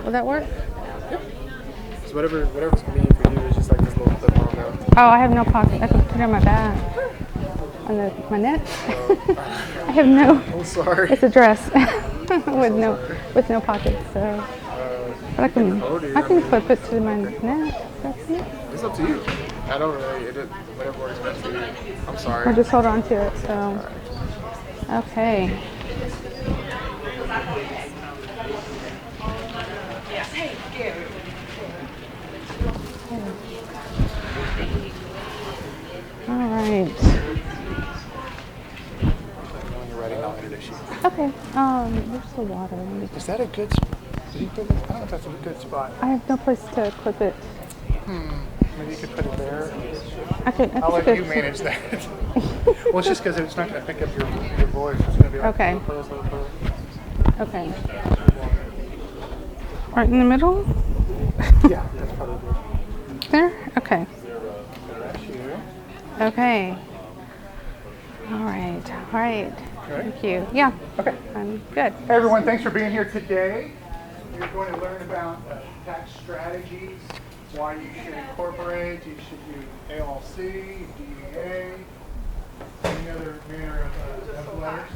Will that work? So whatever's convenient for you is just like this little clip on now. Oh, I have no pocket. I can put it on my back. On my neck. I have no. I'm sorry. It's a dress with no pockets. So, but I can clip it to my neck. That's it. It's up to you. I don't really. Whatever works best for you. I'm sorry. Or just hold on to it. So, okay. All right. When you're ready, I'll introduce you. Okay. Where's the water? Is that a good spot? I don't know if that's a good spot. I have no place to clip it. Maybe you could put it there. I'll let you manage that. Well, it's just because it's not going to pick up your voice. It's going to be like, okay. Okay. Right in the middle? Yeah, that's probably good. There? Okay. That's you. Okay. All right. All right. Thank you. Yeah. Okay. I'm good. Hey everyone, thanks for being here today. You're going to learn about tax strategies, why you should incorporate, you should do LLC, DBA, any other manner of letters.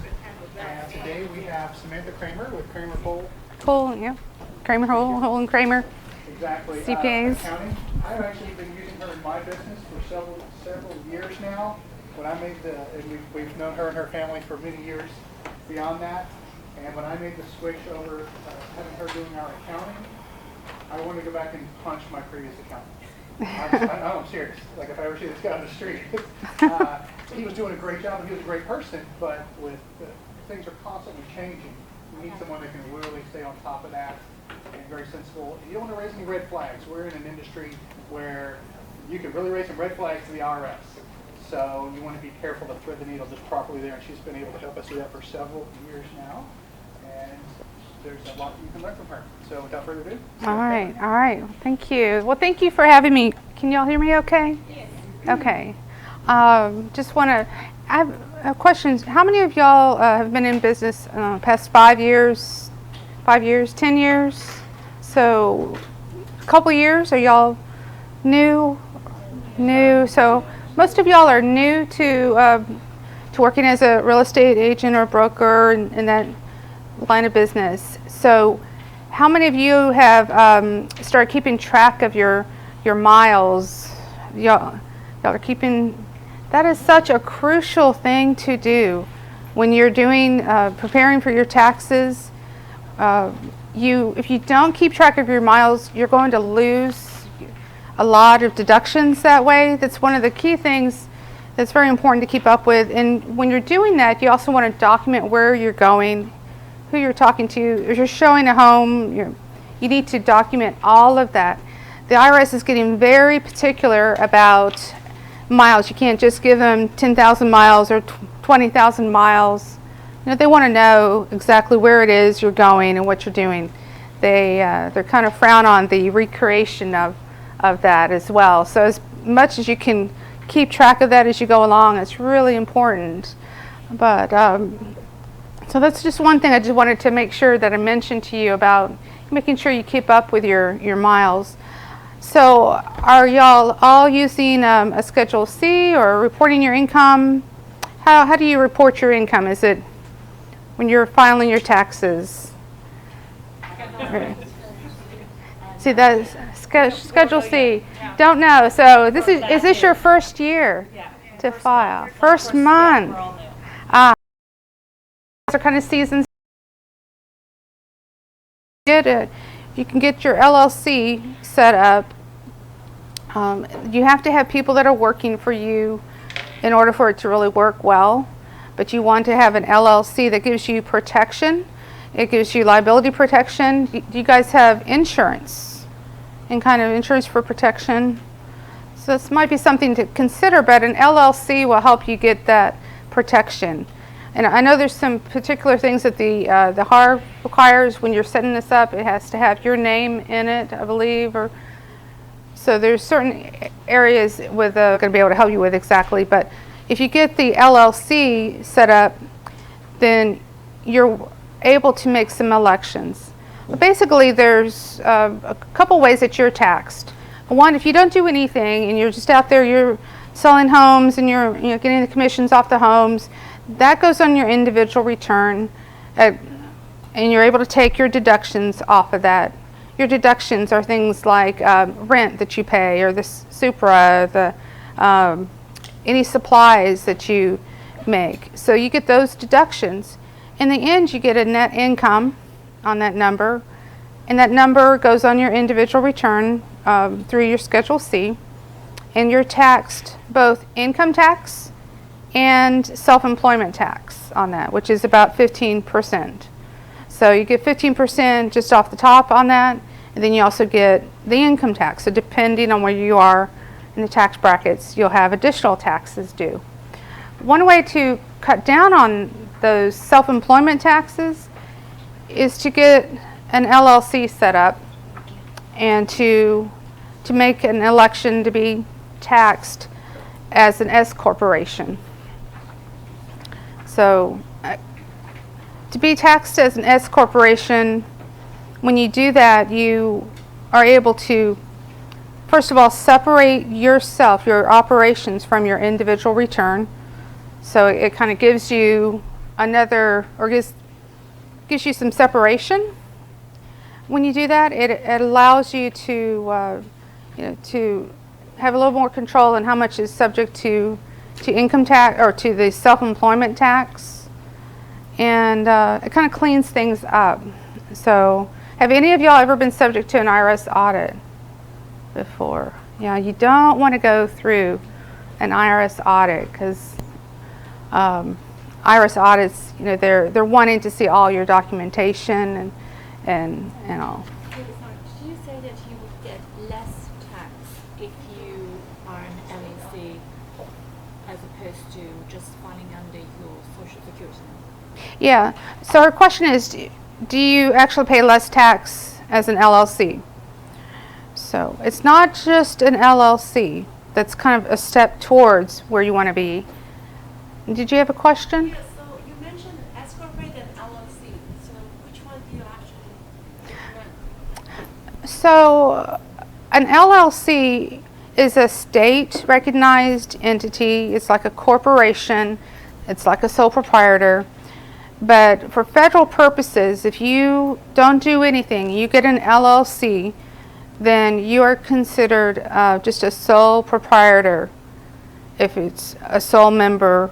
And today we have Samantha Kramer with Kramer Cole. Cool. Yeah. Kramer, Hole and Kramer. Exactly. CPAs. Accounting. I've actually been using her in my business for several years now. When I made and we've known her and her family for many years beyond that. And when I made the switch over, having her doing our accounting, I wanted to go back and punch my previous accountant. I'm serious. Like if I ever see this guy on the street, he was doing a great job and he was a great person. But with things are constantly changing, you need someone that can really stay on top of that and very sensible. You don't want to raise any red flags. We're in an industry where you can really raise some red flags to the IRS. So you want to be careful to thread the needle just properly there, and she's been able to help us do that for several years now. And there's a lot you can learn from her. So without further ado. All right. Thank you. Well, thank you for having me. Can y'all hear me okay? Yes. Okay. Just want to, I have questions. How many of y'all have been in business past 5 years, 10 years? So a couple years, are y'all new? So most of y'all are new to working as a real estate agent or broker in that line of business. So how many of you have started keeping track of your miles? Y'all are keeping, that is such a crucial thing to do when you're doing, preparing for your taxes. If you don't keep track of your miles, you're going to lose a lot of deductions that way. That's one of the key things that's very important to keep up with. And when you're doing that, you also want to document where you're going, who you're talking to. If you're showing a home, you need to document all of that. The IRS is getting very particular about miles. You can't just give them 10,000 miles or 20,000 miles. They want to know exactly where it is you're going and what you're doing. They're kind of frown on the recreation of that as well. So as much as you can keep track of that as you go along, it's really important. But so that's just one thing I just wanted to make sure that I mentioned to you about making sure you keep up with your miles. So are y'all all using a Schedule C or reporting your income? How do you report your income? Is it when you're filing your taxes? See, that's Schedule C. Don't know. So is this your first year to file? First month. Are kind of seasons. You can get your LLC set up. You have to have people that are working for you in order for it to really work well. But you want to have an LLC that gives you protection. It gives you liability protection. Do you guys have insurance? And kind of insurance for protection? So this might be something to consider, but an LLC will help you get that protection. And I know there's some particular things that the HAR requires when you're setting this up. It has to have your name in it, I believe. So there's certain areas with going to be able to help you with exactly. But if you get the LLC set up, then you're able to make some elections. Basically, there's a couple ways that you're taxed. One, if you don't do anything and you're just out there, you're selling homes and you're getting the commissions off the homes, that goes on your individual return, and you're able to take your deductions off of that. Your deductions are things like rent that you pay, or the Supra, any supplies that you make. So you get those deductions. In the end, you get a net income on that number, and that number goes on your individual return through your Schedule C, and you're taxed both income tax and self-employment tax on that, which is about 15%. So you get 15% just off the top on that, and then you also get the income tax. So depending on where you are in the tax brackets, you'll have additional taxes due. One way to cut down on those self-employment taxes is to get an LLC set up and to make an election to be taxed as an S corporation. So to be taxed as an S corporation, when you do that, you are able to, first of all, separate yourself, your operations, from your individual return. So it kind of gives you gives you some separation. When you do that, it allows you to to have a little more control on how much is subject to income tax or to the self-employment tax, and it kind of cleans things up. So, have any of y'all ever been subject to an IRS audit before? Yeah, you don't want to go through an IRS audit because IRS audits, they're wanting to see all your documentation and all. Did you say that you would get less tax if you are an LLC as opposed to just falling under your Social Security number? Yeah. So our question is, do you actually pay less tax as an LLC? So it's not just an LLC. That's kind of a step towards where you want to be. Did you have a question? Yeah, so you mentioned S corporate and LLC. So which one do you actually recommend? So an LLC is a state recognized entity. It's like a corporation. It's like a sole proprietor. But for federal purposes, if you don't do anything, you get an LLC, then you are considered just a sole proprietor if it's a sole member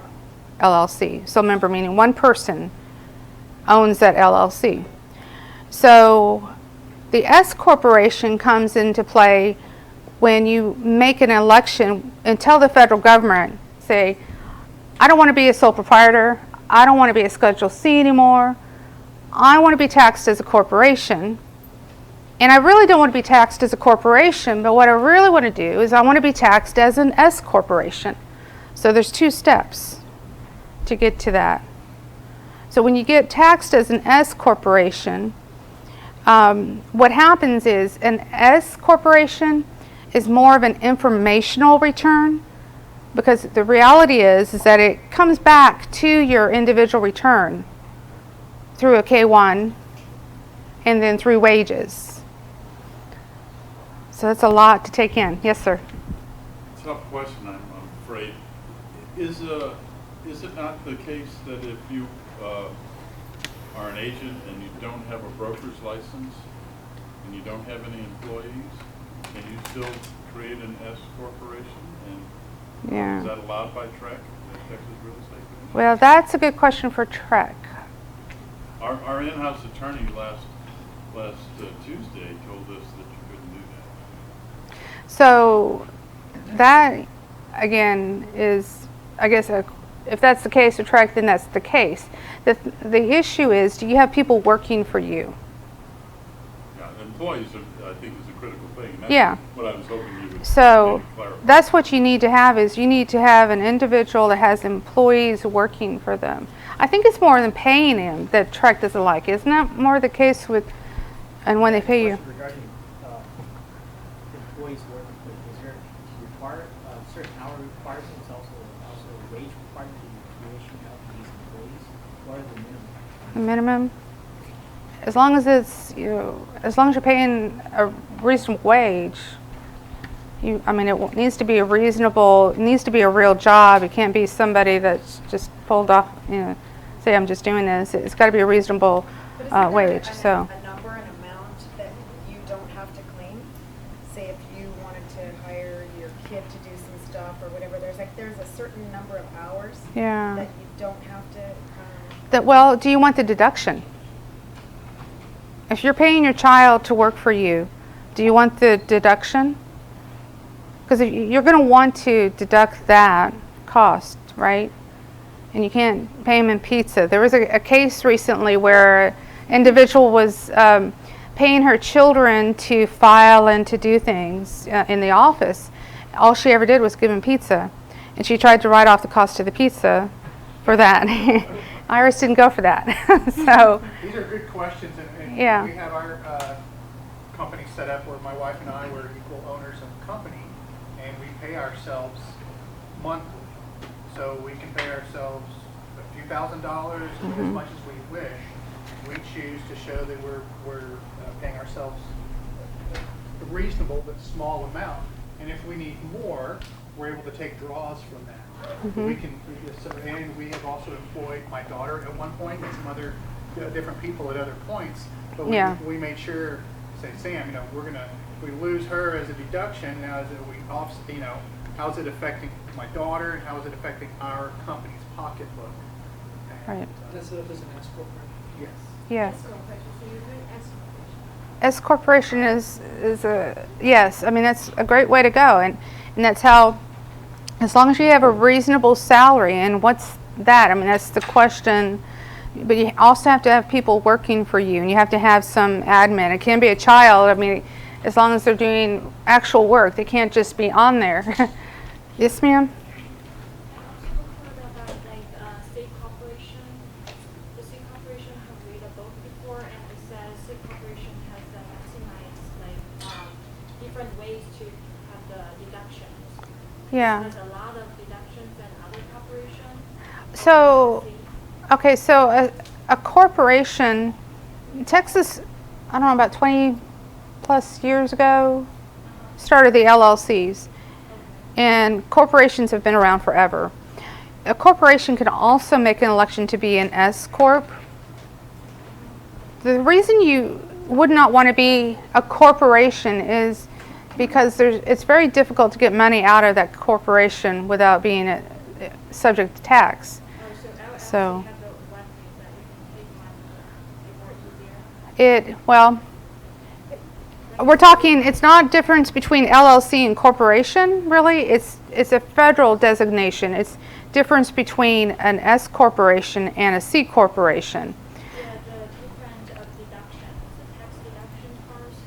LLC. Sole member meaning one person owns that LLC. So the S corporation comes into play when you make an election and tell the federal government, say, I don't want to be a sole proprietor. I don't want to be a Schedule C anymore. I want to be taxed as a corporation. And I really don't want to be taxed as a corporation, but what I really want to do is I want to be taxed as an S corporation. So there's 2 steps to get to that. So when you get taxed as an S corporation, what happens is an S corporation is more of an informational return, because the reality is that it comes back to your individual return through a K-1 and then through wages. So that's a lot to take in. Yes, sir. Tough question, I'm afraid. Is it not the case that if you are an agent and you don't have a broker's license and you don't have any employees, can you still create an S corporation? And Yeah. is that allowed by TREC, the Texas Real Estate Commission? Well, that's a good question for TREC. Our in-house attorney last Tuesday told us that you couldn't do that. So that, again, is, I guess, if that's the case with TREC, then that's the case. The issue is, do you have people working for you? Yeah, employees, I think, is a critical thing. And that's Yeah. what I was hoping you would So maybe clarify. that's what you need to have, is you need to have an individual that has employees working for them. I think it's more than paying them that TREC doesn't like. Isn't that more the case with, and when they pay you? Question regarding employees working with, is there require certain hour requirements, also wage requirements in the creation of these employees? What are the minimum? The minimum? as long as it's, as long as you're paying a reasonable wage, I mean, it needs to be a reasonable, it needs to be a real job. It can't be somebody that's just pulled off, say I'm just doing this. It's got to be a reasonable But isn't there wage. So. a number, an amount that you don't have to claim? Say if you wanted to hire your kid to do some stuff or whatever, there's a certain number of hours Yeah. that you don't have to. Well, do you want the deduction? If you're paying your child to work for you, do you want the deduction? Because you're going to want to deduct that cost, right? And you can't pay them in pizza. There was a case recently where an individual was paying her children to file and to do things in the office. All she ever did was give them pizza. And she tried to write off the cost of the pizza for that. IRS didn't go for that. So These are good questions, and Yeah. we have our company set up where my wife and I were equal owners of the company, and we pay ourselves monthly. So we can pay ourselves a few $1,000s, as much as we wish. We choose to show that we're paying ourselves a reasonable but small amount. And if we need more, we're able to take draws from that. We can, and we have also employed my daughter at one point and some other different people at other points. But we made sure, say, Sam, if we lose her as a deduction, now is it how is it affecting my daughter, and how is it affecting our company's pocketbook? And, Right. This is an S corporation. Yes. yes. So you're doing S corporation is a yes. I mean, that's a great way to go, and that's how. As long as you have a reasonable salary, and what's that? I mean, that's the question. But you also have to have people working for you, and you have to have some admin. It can be a child. I mean, as long as they're doing actual work, they can't just be on there. Yes, ma'am. About state corporation. The state corporation have read a book before, and it says state corporation has maximized different ways to have the deductions. Yeah. There's a lot of deductions than other corporations. So, okay, so a corporation, Texas, I don't know, about 20 plus years ago, started the LLCs. And corporations have been around forever. A corporation can also make an election to be an S Corp. The reason you would not want to be a corporation is because it's very difficult to get money out of that corporation without being subject to tax. So we're talking, it's not a difference between LLC and corporation, really. It's a federal designation. It's difference between an S corporation and a C corporation. Yeah, the different deductions, the tax deduction first,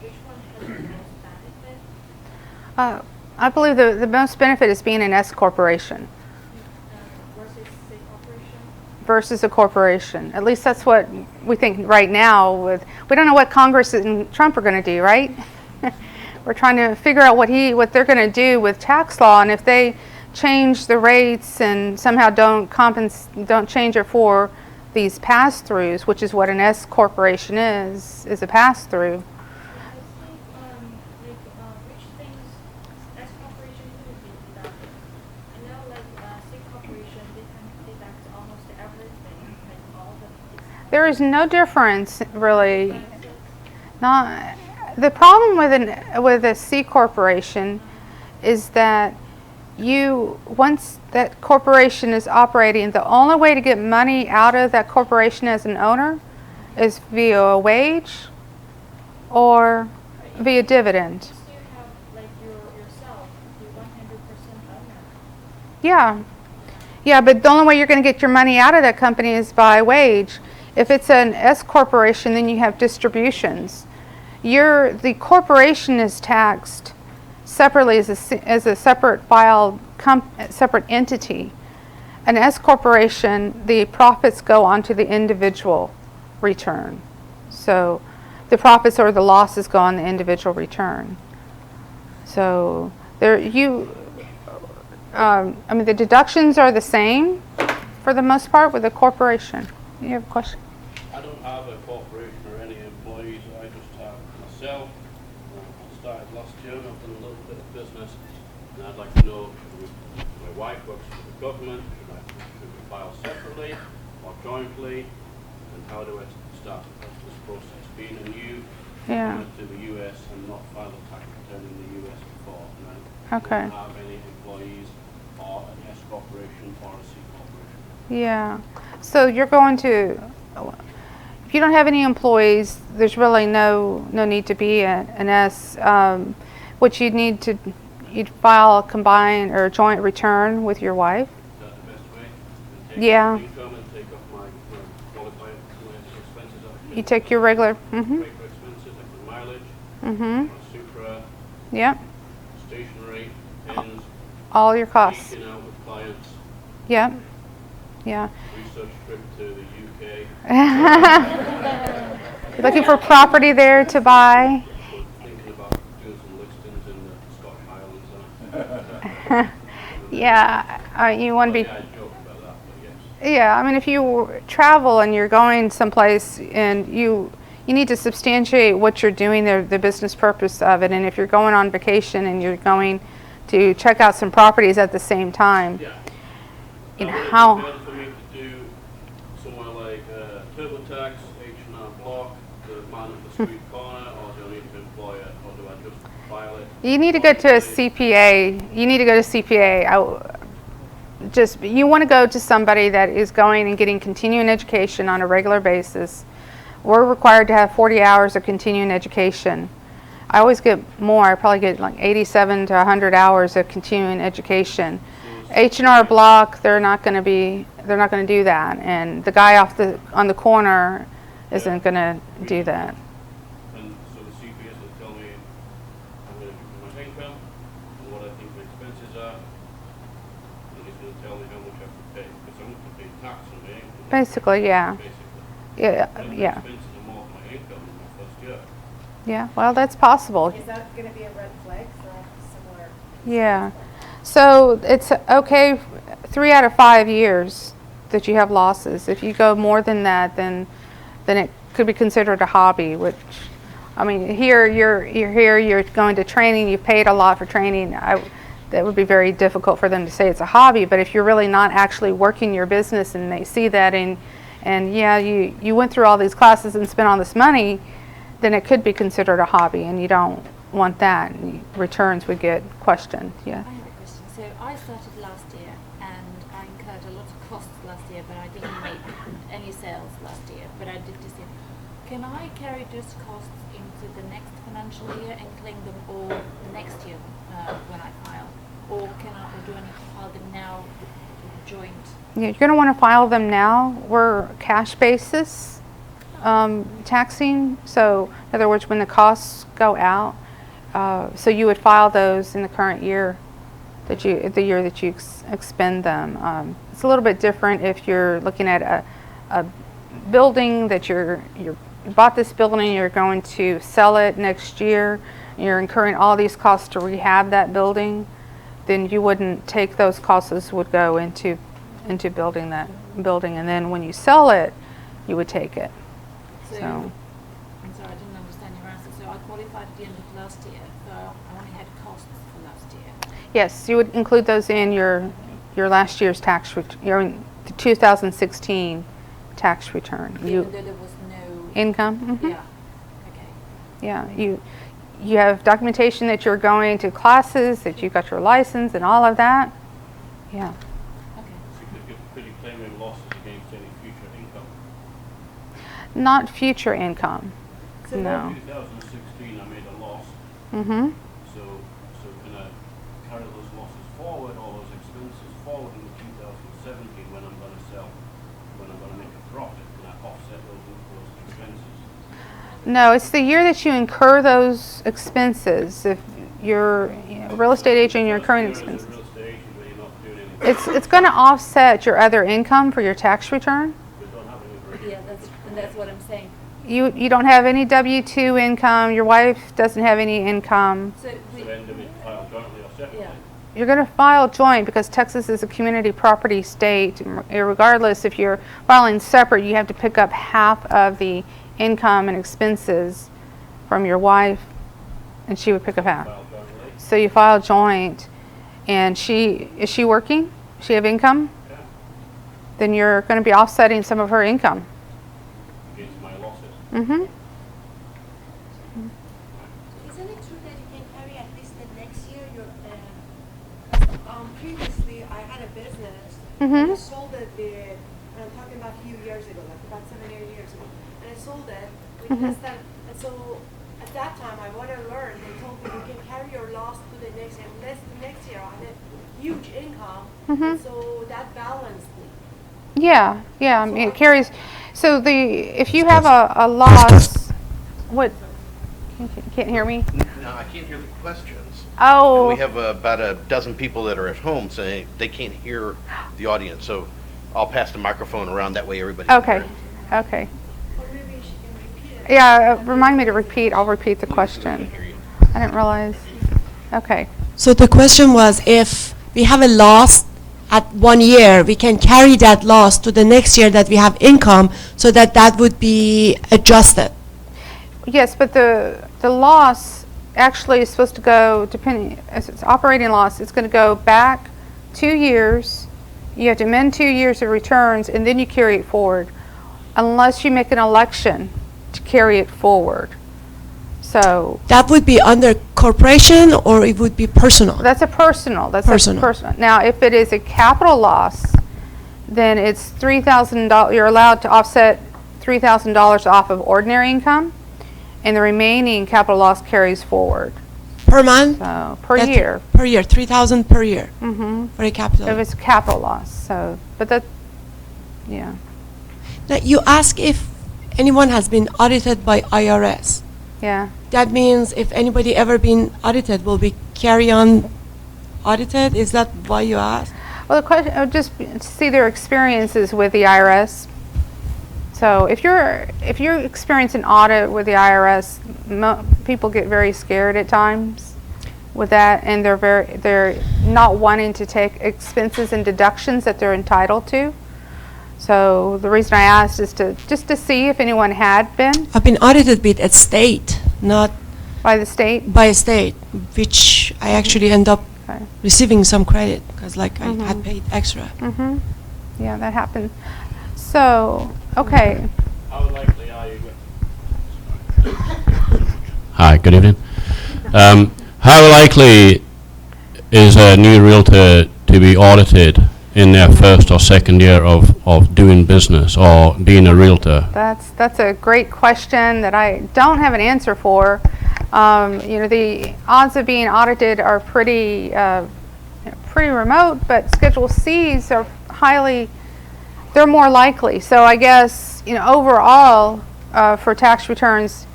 which one has the most benefit? I believe the most benefit is being an S corporation Versus C corporation? versus a corporation. At least that's what we think right now. We don't know what Congress and Trump are going to do, right? We're trying to figure out what they're going to do with tax law, and if they change the rates and somehow don't change it for these pass-throughs, which is what an S corporation is a pass-through. Which things S corporation could be deducted? I know C corporation, they can deduct almost everything, all the There is no difference, really. benefits. Not the problem with a C corporation is that once that corporation is operating, the only way to get money out of that corporation as an owner is via a wage or via dividend. You still have yourself, the 100% owner. Yeah, but the only way you're going to get your money out of that company is by wage. If it's an S corporation, then you have distributions. The corporation is taxed separately as a separate filed separate entity. An S corporation, the profits go onto the individual return. So the profits or the losses go on the individual return. So the deductions are the same for the most part with a corporation. You have a question? I don't have a corporation or any employees. I just have myself. I started last year and I've done a little bit of business. And I'd like to know, my wife works for the government, should we file separately or jointly? And how do I start this process? Being a new Yeah. to the U.S. and not filed a tax return in the U.S. before. And I Okay. don't have any employees or an S corporation or a C corporation. Yeah. So you're going to, if you don't have any employees, there's really no need to be an S. What you'd file a combined or a joint return with your wife. Is that the best way? Take Yeah. income and take off my qualified expenses off. You take your regular. Regular expenses like the mileage, Mhm. Supra, Yep. stationery, pens, All your costs. eating out with clients, Yep. Yeah. research trip to the UK, Looking for property there to buy. thinking about doing some listings in the Scottish Highlands. Yeah. You want to be. Yeah, I joke about that, but yes. Yeah, I mean, if you travel and you're going someplace and you need to substantiate what you're doing, the business purpose of it, and if you're going on vacation and you're going to check out some properties at the same time, Yeah. you know, Would it be how, better for me to do somewhere like TurboTax, H&R Block, the man at the street corner, or do I need to employ it, or do I just file it? you need to go to a CPA. You need to go to CPA. You want to go to somebody that is going and getting continuing education on a regular basis. We're required to have 40 hours of continuing education. I always get more. I probably get like 87 to 100 hours of continuing education. H&R Block, they're not going to do that, and the guy on the corner isn't going to do that. And so the CPS will tell me I'm going to give you my income and what I think my expenses are, and he's going to tell me how much I have to pay, because I'm going to pay tax on my income. Basically, yeah. Basically. Yeah, And my yeah. expenses are more than my income in my first year. Yeah, well, that's possible. Is that gonna be a red flag for similar? Yeah. So it's okay 3 out of 5 years that you have losses. If you go more than that, then it could be considered a hobby, which, I mean, here you're going to training, you've paid a lot for training. That would be very difficult for them to say it's a hobby, but if you're really not actually working your business and they see that and yeah, you went through all these classes and spent all this money, then it could be considered a hobby, and you don't want that. And returns would get questioned. Yeah. I have a question. So I started last year and I incurred a lot of costs last year, but I didn't make any sales last year, but I did this year. Can I carry those costs into the next financial year and claim them all next year when I file? Or do I need to file them now joint? Yeah, you're going to want to file them now. We're cash basis taxing. So in other words, when the costs go out, so you would file those in the current year, the year that you expend them. It's a little bit different if you're looking at a building that you bought this building, you're going to sell it next year, you're incurring all these costs to rehab that building, then you wouldn't take those costs. Those would go into building that building, and then when you sell it, you would take it. So, So I'm sorry, I didn't understand your answer. So I qualified at the end of last year, so I only had costs for last year. yes, you would include those in your last year's tax return, the 2016 tax return. Even though there was no Income. Mhm. Yeah. Okay. Yeah, you have documentation that you're going to classes, that you got your license and all of that. Yeah. Okay. So could you claim any losses against any future income? Not future income. So No. In 2016, I made a loss. Mm-hmm. So can I carry those losses forward or those expenses forward into 2017 when I'm going to sell, when I'm going to make a profit? Can I offset those expenses? No, it's the year that you incur those expenses. If you're a real estate agent, you're incurring First year as a expenses. real estate agent, but you're not doing anything. It's going to offset your other income for your tax return. We don't have any. Yeah, that's what I'm saying. You don't have any W-2 income. Your wife doesn't have any income. So So then do we file jointly or separately? yeah. you're going to file joint because Texas is a community property state. Regardless, if you're filing separate, you have to pick up half of the income and expenses from your wife, and she would pick up half. File jointly. So you file joint, and is she working? Does she have income? Yeah, Then you're going to be offsetting some of her income. against my losses. Mm-hmm. Isn't it true that you can carry at least the next year your, previously I had a business and I Mhm. sold it and I'm talking about a few years ago, like about 7 or 8 years ago, and I sold it with Mhm. less than, and so at that time I wanted to learn, they told me you can carry your loss to the next year, and the next year I had a huge income, Mhm. and so that balanced me. Yeah, yeah. I mean, it carries. So if you It's have a loss, what? You can't hear me? No, I can't hear the questions. Oh. And we have about a dozen people that are at home saying they can't hear the audience, so I'll pass the microphone around, that way everybody can Okay. hear. Okay. Or maybe she can repeat it. Yeah. Remind me to repeat. I'll repeat the We question. can't hear you. I didn't realize. Okay. So the question was, if we have a loss at 1 year, we can carry that loss to the next year that we have income, so that would be adjusted. Yes, but the loss actually is supposed to go, depending, as it's operating loss, it's going to go back 2 years. You have to amend 2 years of returns, and then you carry it forward, unless you make an election to carry it forward. So That would be under corporation, or it would be personal? that's a personal. That's Personal. a personal. Now, if it is a capital loss, then it's $3,000. You're allowed to offset $3,000 off of ordinary income, and the remaining capital loss carries forward. Per month? So per That's year. Per year, 3,000 per year Mm-hmm. for a capital. If it's a capital loss. So, but that, yeah. Now, you ask if anyone has been audited by IRS. Yeah. That means if anybody ever been audited, will be carry on audited? Is that why you asked? Well, the question, just to see their experiences with the IRS. So if you're experiencing audit with the IRS, people get very scared at times with that, and they're not wanting to take expenses and deductions that they're entitled to. So the reason I asked is just to see if anyone had been I've been audited with a state, not by the state. by a state, which I actually end up Okay. receiving some credit because I Mhm. had paid extra. Mm-hmm. Yeah, that happened. So, okay. How likely are you? Hi, good evening. How likely is a new realtor to be audited in their first or second year of doing business or being a realtor? That's a great question that I don't have an answer for. The odds of being audited are pretty remote, but Schedule Cs are they're more likely. So I guess, overall, for tax returns,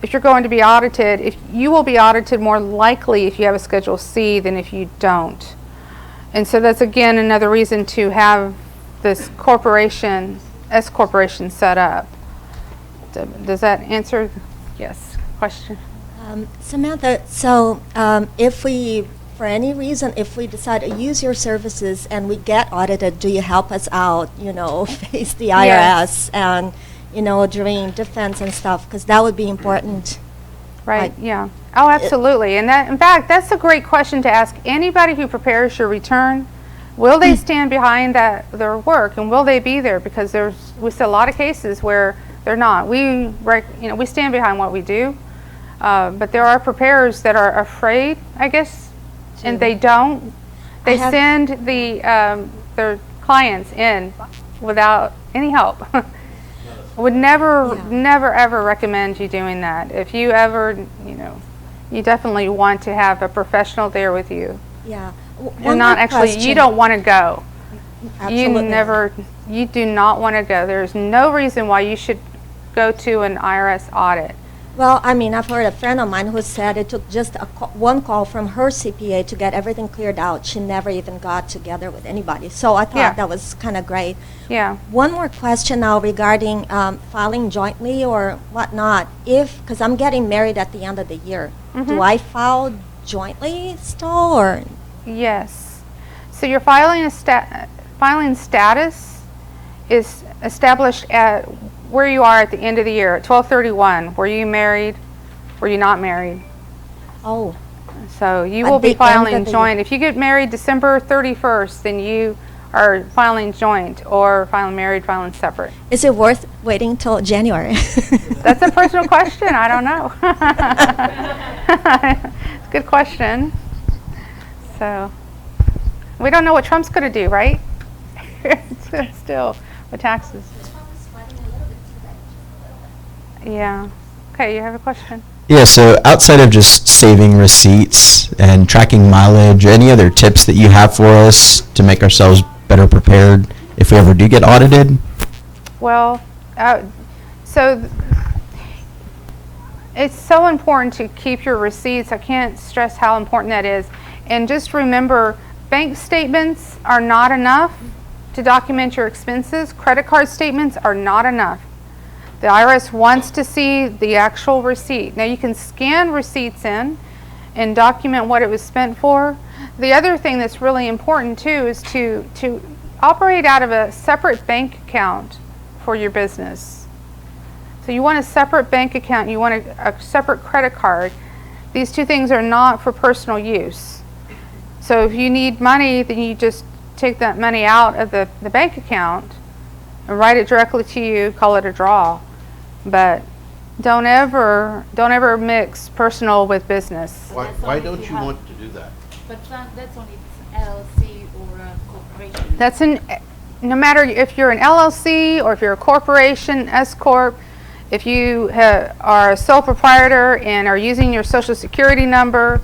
if you're going to be audited, if you will be audited more likely if you have a Schedule C than if you don't. And so that's again another reason to have this S corporation set up. Does that answer? Yes. Question. Samantha, so if we, for any reason, if we decide to use your services and we get audited, do you help us out, face the IRS Yes. and, during defense and stuff? Because that would be important. Right. Like- Yeah. Oh, absolutely. And that, in fact, that's a great question to ask anybody who prepares your return. Will they stand behind their work, and will they be there? Because we see a lot of cases where they're not. We stand behind what we do, but there are preparers that are afraid, I guess, and they don't. They send their clients in without any help. Would never ever recommend you doing that. If you ever, you definitely want to have a professional there with you. Yeah. And not actually, you don't want to go. Absolutely. You do not want to go. There's no reason why you should go to an IRS audit. Well, I've heard a friend of mine who said it took just one call from her CPA to get everything cleared out. She never even got together with anybody. So I thought Yeah. that was kind of great. Yeah. One more question now regarding filing jointly or whatnot. Because I'm getting married at the end of the year, Mm-hmm. do I file jointly still, or Yes. So your filing status is established at where you are at the end of the year, at 12/31. Were you married? Were you not married? Oh, So you At will be the end of filing the joint. year. If you get married December 31st, then you are filing joint, or filing married, filing separate. is it worth waiting till January? That's a personal question. I don't know. It's a good question. So we don't know what Trump's going to do, right? Still, with taxes. Yeah. Okay, you have a question? Yeah, so outside of just saving receipts and tracking mileage, any other tips that you have for us to make ourselves better prepared if we ever do get audited? Well, so it's so important to keep your receipts. I can't stress how important that is. And just remember, bank statements are not enough to document your expenses. Credit card statements are not enough. The IRS wants to see the actual receipt. Now you can scan receipts in and document what it was spent for. The other thing that's really important too is to operate out of a separate bank account for your business. So you want a separate bank account, you want a separate credit card. These two things are not for personal use. So if you need money, then you just take that money out of the bank account and write it directly to you, call it a draw. But don't ever mix personal with business. Why don't you want to do that? But that's only if it's an LLC or a corporation. That's no matter if you're an LLC or if you're a corporation, S corp, if you are a sole proprietor and are using your social security number,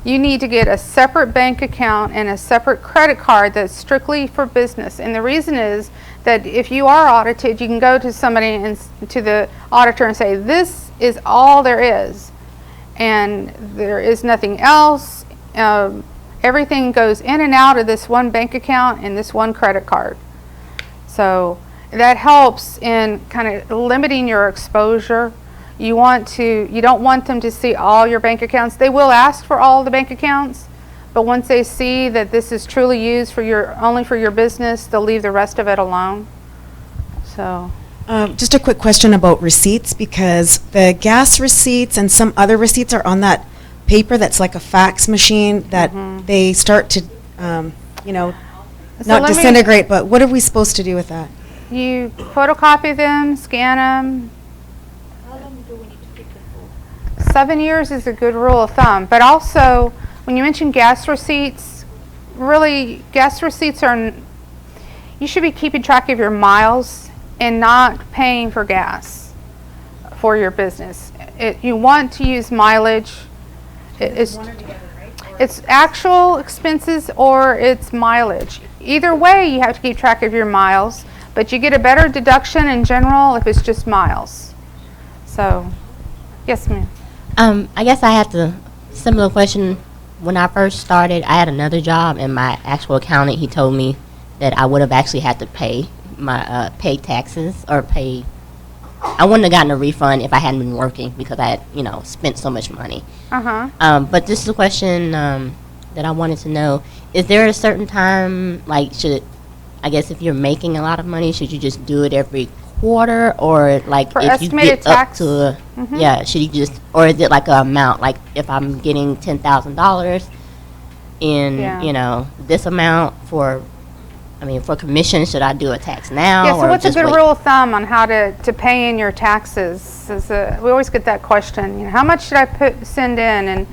you need to get a separate bank account and a separate credit card that's strictly for business. And the reason is that if you are audited, you can go to somebody and to the auditor and say, this is all there is, and there is nothing else. Everything goes in and out of this one bank account and this one credit card. So that helps in kind of limiting your exposure. You don't want them to see all your bank accounts. They will ask for all the bank accounts, but once they see that this is truly used only for your business, they'll leave the rest of it alone. So. Just a quick question about receipts, because the gas receipts and some other receipts are on that paper that's like a fax machine that they start to, not disintegrate, but what are we supposed to do with that? You photocopy them, scan them. How long do we need to keep them for? 7 years is a good rule of thumb. But also, when you mention gas receipts, really, gas receipts you should be keeping track of your miles and not paying for gas for your business. You want to use mileage. It's actual expenses or it's mileage. Either way, you have to keep track of your miles, but you get a better deduction in general if it's just miles. So, yes, ma'am. I guess I had the similar question when I first started. I had another job, and my actual accountant, he told me that I would have actually had to pay my pay taxes or pay. I wouldn't have gotten a refund if I hadn't been working because I had, spent so much money. But this is a question that I wanted to know: is there a certain time, I guess if you're making a lot of money, should you just do it every quarter, or like For if you estimated get tax? up to should you just, or is it like an amount, like if I'm getting $10,000 in this amount for commission, should I do a tax now? Yeah, so or what's a just good wait? rule of thumb on how to pay in your taxes? We always get that question. How much should I send in, and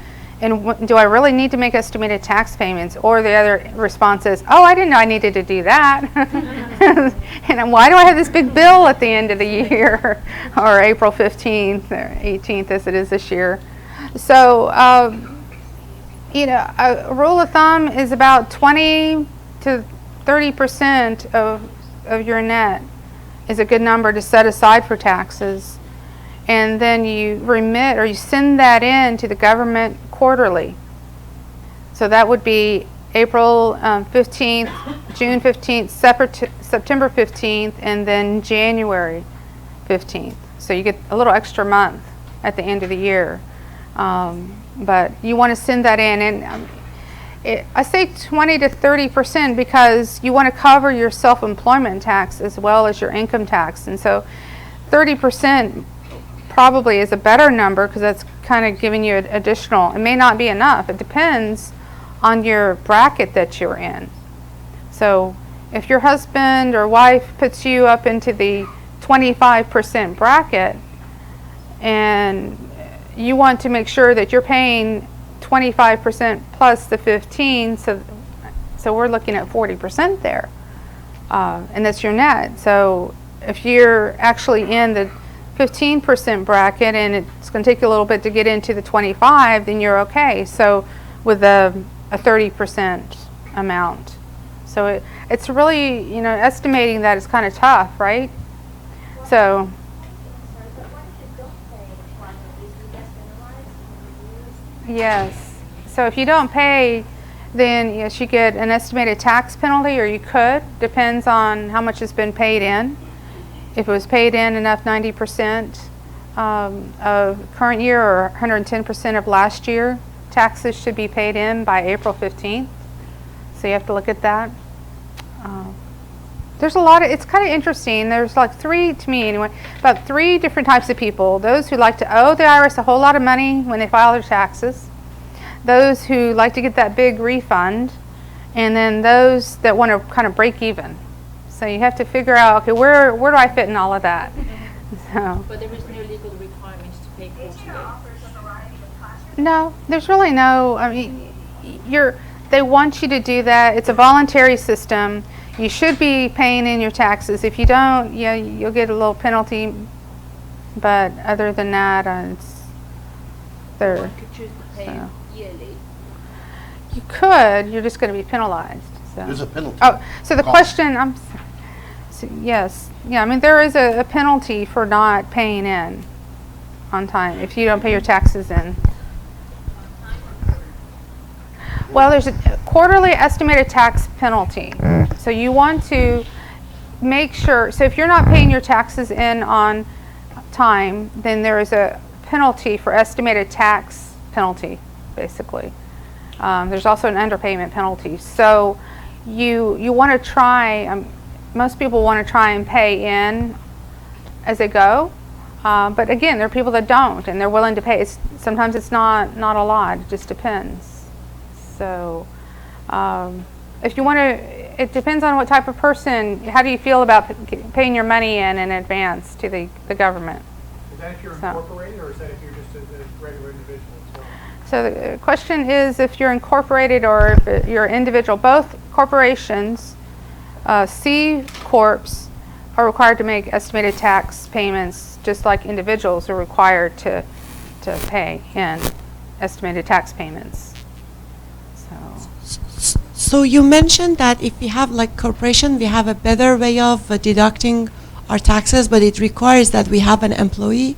do I really need to make estimated tax payments? Or the other response is, oh, I didn't know I needed to do that. And why do I have this big bill at the end of the year, or April 15th or 18th as it is this year? So, a rule of thumb is about 20 to 30% of your net is a good number to set aside for taxes. And then you remit or you send that in to the government quarterly. So that would be April 15th, June 15th, September 15th, and then January 15th. So you get a little extra month at the end of the year. But you want to send that in. And I say 20 to 30% because you want to cover your self-employment tax as well as your income tax. And so 30% probably is a better number because that's kind of giving you additional. It may not be enough. It depends on your bracket that you're in. So if your husband or wife puts you up into the 25% bracket and you want to make sure that you're paying 25% plus the 15, so we're looking at 40% there, and that's your net. So if you're actually in the 15% bracket and it's going to take you a little bit to get into the 25, then you're okay. So with a 30% amount, so it's really, estimating that is kind of tough, right? So. Yes. So if you don't pay, then yes, you get an estimated tax penalty, or you could. Depends on how much has been paid in. If it was paid in enough, 90% of current year or 110% of last year, taxes should be paid in by April 15th. So you have to look at that. There's a lot of, it's kind of interesting. There's like to me anyway, about 3 different types of people. Those who like to owe the IRS a whole lot of money when they file their taxes. Those who like to get that big refund. And then those that want to kind of break even. So you have to figure out, okay, where do I fit in all of that? So. But there is no legal requirements to pay quarterly. No, there's really no, I mean, they want you to do that. It's a voluntary system. You should be paying in your taxes. If you don't, yeah, you'll get a little penalty. But other than that, it's there. One could choose to pay yearly. You could. You're just going to be penalized. So. There's a penalty. Oh, so the question, yes, yeah. I mean, there is a penalty for not paying in on time if you don't pay your taxes in. Well, there's a quarterly estimated tax penalty. So you want to make sure, so if you're not paying your taxes in on time, then there is a penalty for estimated tax penalty, basically. There's also an underpayment penalty. So you want to try, most people want to try and pay in as they go. But again, there are people that don't, and they're willing to pay. Sometimes it's not a lot. It just depends. So if you want to, it depends on what type of person. How do you feel about paying your money in advance to the government? Is that if you're incorporated, or is that if you're just a regular individual as well? So the question is if you're incorporated or if you're individual. Both corporations, C Corps, are required to make estimated tax payments, just like individuals are required to pay in estimated tax payments. So you mentioned that if we have like corporation, we have a better way of deducting our taxes, but it requires that we have an employee.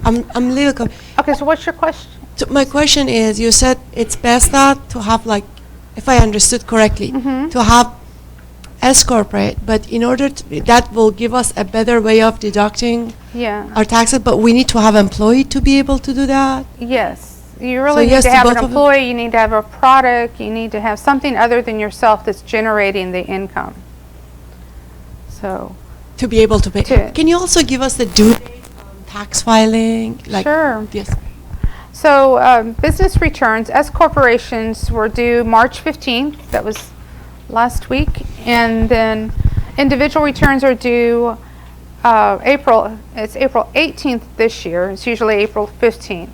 I'm a little okay, so what's your question? So my question is, you said it's best that to have like, if I understood correctly, to have S corporate, but in order to, that will give us a better way of deducting our taxes, but we need to have employee to be able to do that? Yes. You really need to have an employee, you need to have a product, you need to have something other than yourself that's generating the income. So to be able to pay. Can you also give us the due date on tax filing? Sure. Yes. So business returns, S corporations were due March 15th, that was last week, and then individual returns are due April 18th this year. It's usually April 15th.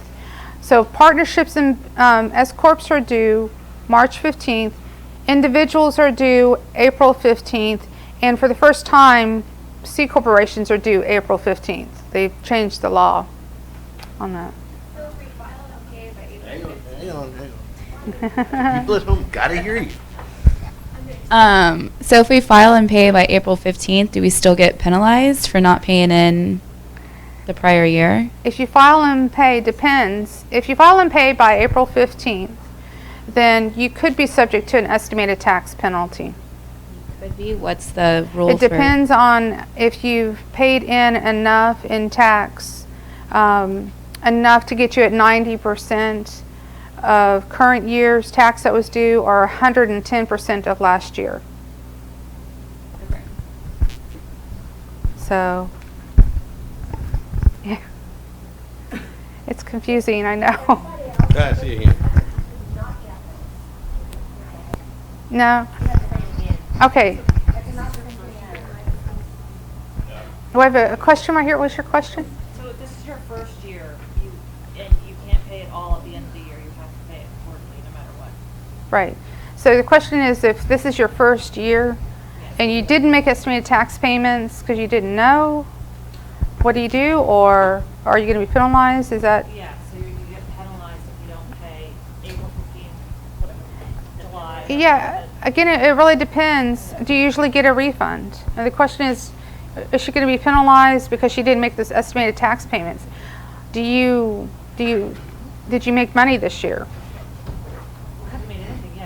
So partnerships and S corps are due March 15th. Individuals are due April 15th. And for the first time, C corporations are due April 15th. They've changed the law on that. So if we file and pay by April 15th. Hang on. People at home gotta hear you. So if we file and pay by April 15th, do we still get penalized for not paying in the prior year? If you file and pay, depends. If you file and pay by April 15th, then you could be subject to an estimated tax penalty. Could be. What's the rule? It depends on if you've paid in enough in tax, enough to get you at 90% of current year's tax that was due or 110% of last year. So, yeah. It's confusing, I know. I see you here. No? Okay. We have a question right here. What's your question? So if this is your first year, and you can't pay it all at the end of the year, you have to pay it quarterly no matter what. Right. So the question is, if this is your first year and you didn't make estimated tax payments because you didn't know, what do you do? Or are you going to be penalized? Is that? Yeah, so you get penalized if you don't pay April 15th, whatever, July. Yeah. Again, it really depends. Do you usually get a refund? And the question is she going to be penalized because she didn't make this estimated tax payments? Did you make money this year? I haven't made anything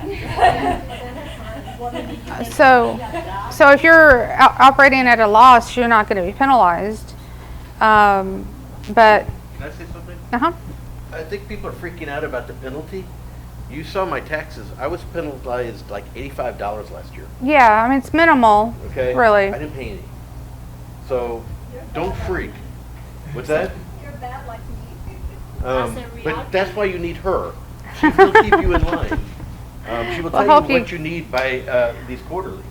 yet. So if you're operating at a loss, you're not going to be penalized. But Can I say something? I think people are freaking out about the penalty. You saw my taxes. I was penalized like $85 last year. Yeah, I mean it's minimal. Okay. Really. I didn't pay any. So don't freak. What's that? You're bad like me. But that's why you need her. She will keep you in line. She will tell you what you need by these quarterlies.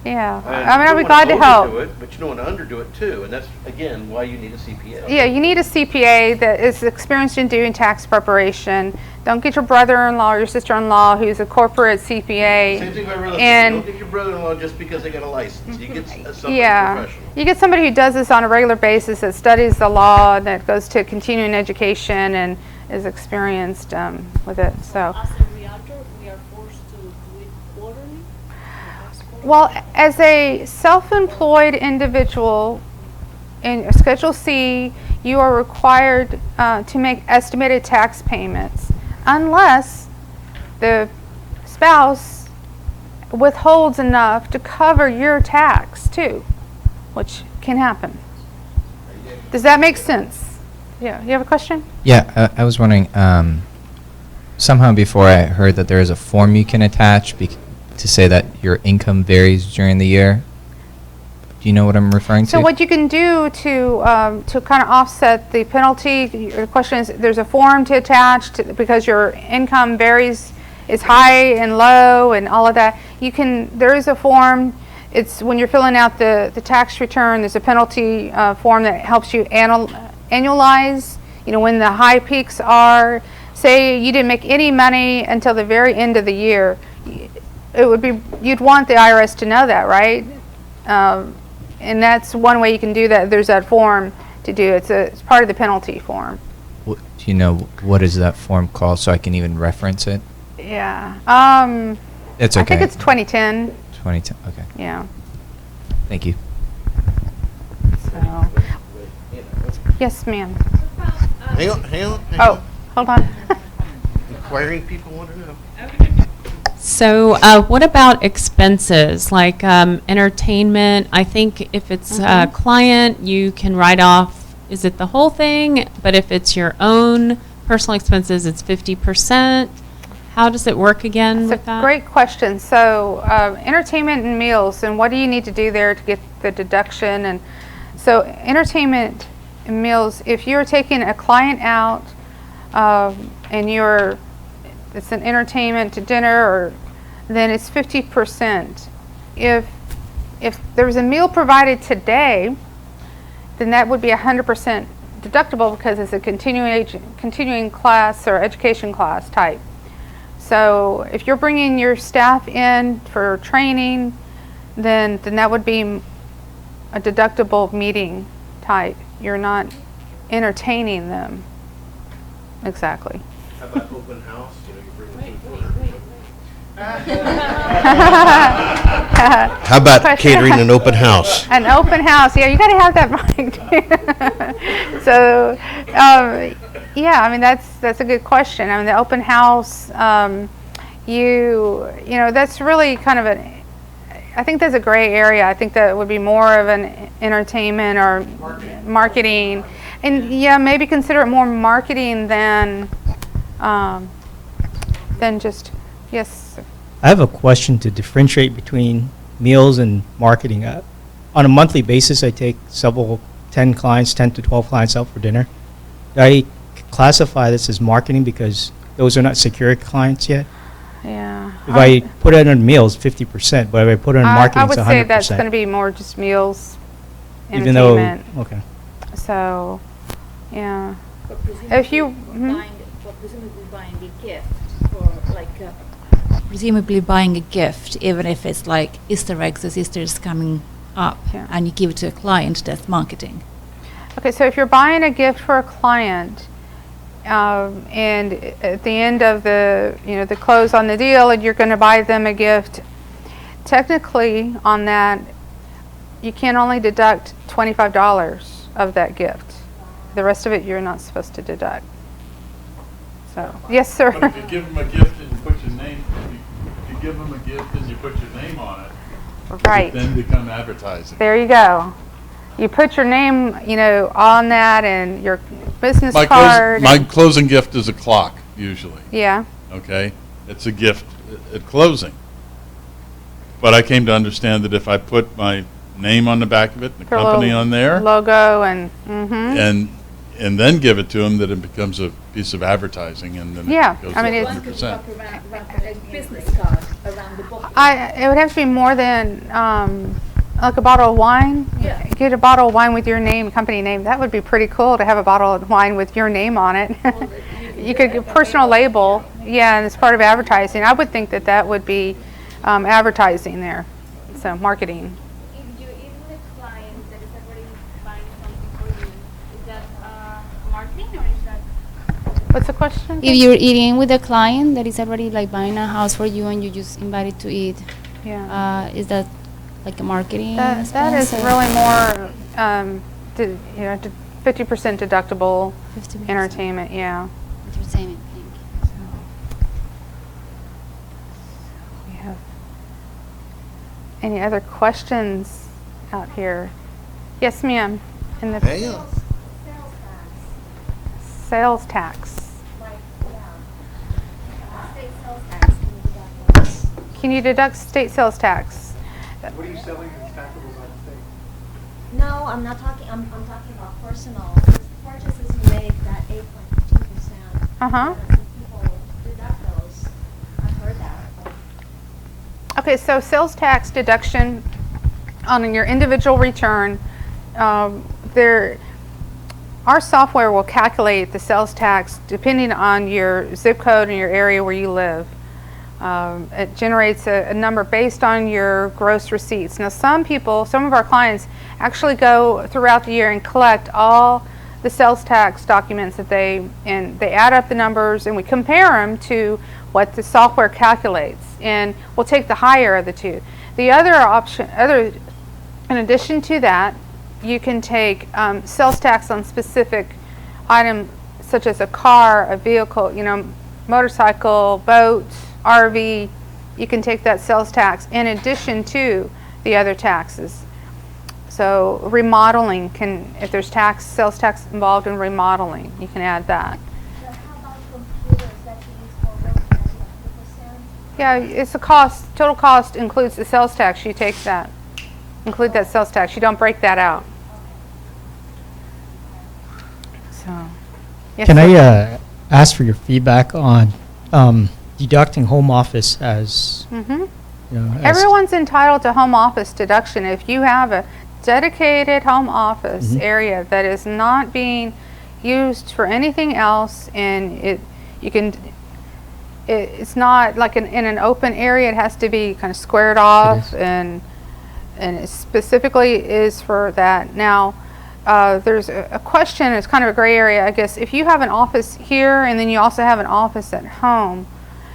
Yeah, And I mean, you I'll be don't glad to wanna help. overdo it, but you don't want to underdo it too, and that's again why you need a CPA. Yeah, you need a CPA that is experienced in doing tax preparation. Don't get your brother-in-law or your sister-in-law who's a corporate CPA. Same thing by real estate. And You don't get your brother-in-law just because they got a license. You get somebody yeah, professional. you get somebody who does this on a regular basis, that studies the law, that goes to continuing education, and is experienced with it. So. As a realtor, we are forced to do it quarterly? Well, as a self-employed individual in Schedule C, you are required to make estimated tax payments unless the spouse withholds enough to cover your tax too, which can happen. Does that make sense? Yeah, you have a question? Yeah, I was wondering, somehow before I heard that there is a form you can attach to say that your income varies during the year. Do you know what I'm referring to? So what you can do to kind of offset the penalty, the question is, there's a form to attach because your income varies, is high and low and all of that. There is a form. It's when you're filling out the tax return, there's a penalty form that helps you annualize, when the high peaks are. Say you didn't make any money until the very end of the year. You'd want the IRS to know that, right? And that's one way you can do that. There's that form to do. It's part of the penalty form. Do you know what is that form called so I can even reference it? Yeah. It's okay. I think it's 2010. 2010. Okay. Yeah. Thank you. So. Yes, ma'am. Hang on. Oh, hold on. Inquiring people want to know. So what about expenses like entertainment? I think if it's a client, you can write off, is it the whole thing? But if it's your own personal expenses, it's 50%. How does it work again with that? Great question. So entertainment and meals, and what do you need to do there to get the deduction? And so entertainment and meals, if you're taking a client out and it's an entertainment to dinner, then it's 50%. If there was a meal provided today, then that would be 100% deductible because it's a continuing class or education class type. So if you're bringing your staff in for training, then that would be a deductible meeting type. You're not entertaining them. Exactly. How about open house? You bring How about catering an open house? An open house, yeah, you got to have that mind. So, yeah, I mean that's a good question. I mean the open house, that's really kind of I think that's a gray area. I think that would be more of an entertainment or marketing. And yeah, maybe consider it more marketing than than just, yes. I have a question to differentiate between meals and marketing. On a monthly basis, I take 10 to 12 clients out for dinner. Do I classify this as marketing because those are not secure clients yet? Yeah. If I put it on meals, 50%, but if I put it on marketing, I would it's 100%. say that's going to be more just meals, Even though, entertainment. okay. So, yeah. But If you, presumably buying a gift for like presumably buying a gift, even if it's like Easter eggs as Easter is coming up, and you give it to a client, that's marketing. okay, so if you're buying a gift for a client, and at the end of the close on the deal, and you're going to buy them a gift, technically on that, you can only deduct $25 of that gift. The rest of it you're not supposed to deduct. So, yes, sir. But if you give them a gift and you put your name, if you give them a gift and you put your name on it, right, it then become advertising. there you go. You put your name, on that and your business card. My closing gift is a clock, usually. Yeah. Okay? It's a gift at closing. But I came to understand that if I put my name on the back of it, the Their company little on there, logo and and then give it to them, that it becomes a piece of advertising, and then Yeah, it goes I mean, up it's- 100%. A business card around the bottom. It would have to be more than like a bottle of wine. Yeah. Get a bottle of wine with your name, company name. That would be pretty cool to have a bottle of wine with your name on it. You could get personal label, yeah, and it's part of advertising. I would think that would be advertising there, so marketing. If you eat with a client that is already buying something for you, is that marketing or is that? What's the question? If you're eating with a client that is already like buying a house for you and you just invited to eat, is that like a marketing? That is expense or- really more, 50% deductible 50%. entertainment, yeah. Entertainment, thank you. We have any other questions out here? Yes, ma'am. In the sales tax. Can you deduct state sales tax? What are you selling that's taxable by the state? No, I'm not talking, I'm talking about personal purchases you make, that 8.15%. Uh-huh. Some people deduct those. I've heard that. Okay, so sales tax deduction on your individual return, our software will calculate the sales tax depending on your zip code and your area where you live. It generates a number based on your gross receipts. Now some of our clients actually go throughout the year and collect all the sales tax documents that they add up the numbers and we compare them to what the software calculates, and we'll take the higher of the two. The other option, in addition to that, you can take sales tax on specific items such as a car, a vehicle, motorcycle, boat, RV. You can take that sales tax in addition to the other taxes. So remodeling if there's sales tax involved in remodeling, you can add that. So how about computers that you use for work, that's 100%? Yeah, it's a cost. Total cost includes the sales tax. You take that. Include that sales tax. You don't break that out. So, yes, Can sir. I ask for your feedback on deducting home office as, as Everyone's entitled to home office deduction. If you have a dedicated home office area that is not being used for anything else, and it's not like in an open area, it has to be kind of squared off, and it specifically is for that. Now, there's a question, it's kind of a gray area, I guess. If you have an office here and then you also have an office at home,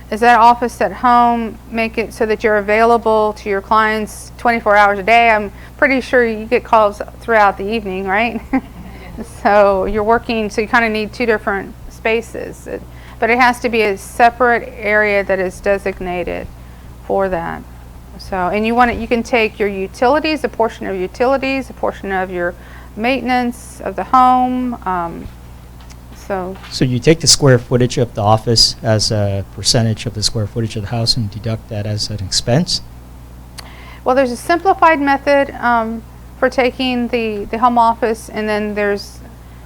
is that office at home make it so that you're available to your clients 24 hours a day? I'm pretty sure you get calls throughout the evening, right? So you're working, so you kind of need two different spaces. But it has to be a separate area that is designated for that. So, and you can take your utilities, a portion of utilities, a portion of your maintenance of the home. So So you take the square footage of the office as a percentage of the square footage of the house and deduct that as an expense? well, there's a simplified method for taking the home office, and then there's,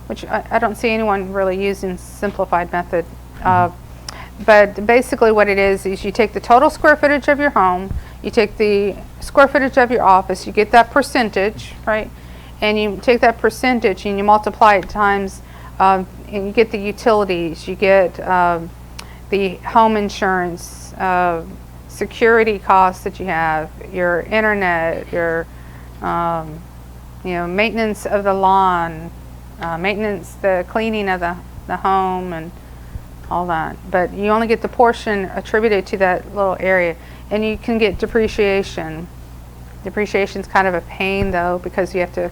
which I don't see anyone really using simplified method. But basically what it is you take the total square footage of your home, you take the square footage of your office, you get that percentage, right? And you take that percentage and you multiply it times, and you get the utilities, you get the home insurance, security costs that you have, your internet, your maintenance of the lawn, maintenance, the cleaning of the home, and all that. But you only get the portion attributed to that little area, and you can get depreciation. Depreciation's kind of a pain though, because you have to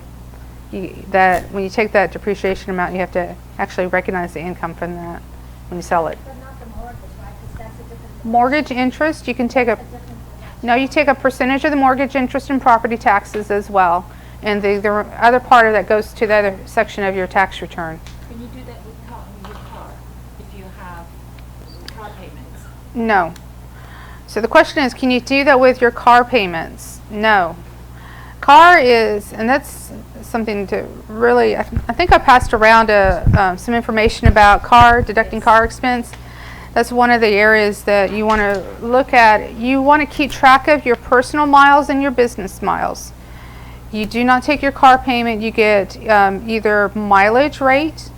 when you take that depreciation amount, you have to actually recognize the income from that when you sell it. But not the mortgage, right? Because that's a different. Mortgage interest, you can take you take a percentage of the mortgage interest and property taxes as well, and the other part of that goes to the other section of your tax return. Can you do that with car, if you have car payments? No. So the question is, can you do that with your car payments? No. Car is, and that's something to really, I think I passed around some information about deducting car expense. That's one of the areas that you want to look at. You want to keep track of your personal miles and your business miles. You do not take your car payment. You get either mileage rate.